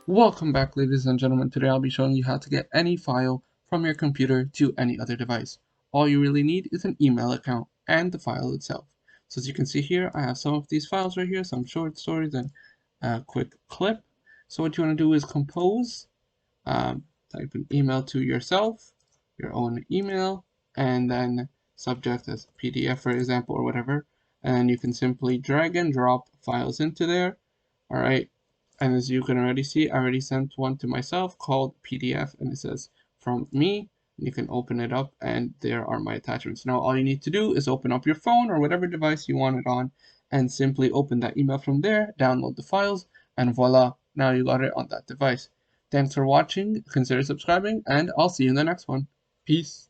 Welcome back, ladies and gentlemen. Today I'll be showing you how to get any file from your computer to any other device. All you really need is an email account and the file itself. So as you can see here, I have some of these files right here, some short stories and a quick clip. So what you want to do is compose, type an email to yourself, your own email, and then subject as PDF, for example, or whatever. And you can simply drag and drop files into there. All right. And as you can already see, I already sent one to myself called PDF, and it says from me. You can open it up and there are my attachments. Now all you need to do is open up your phone or whatever device you want it on and simply open that email from there, download the files, and voila, now you got it on that device. Thanks for watching, consider subscribing, and I'll see you in the next one. Peace.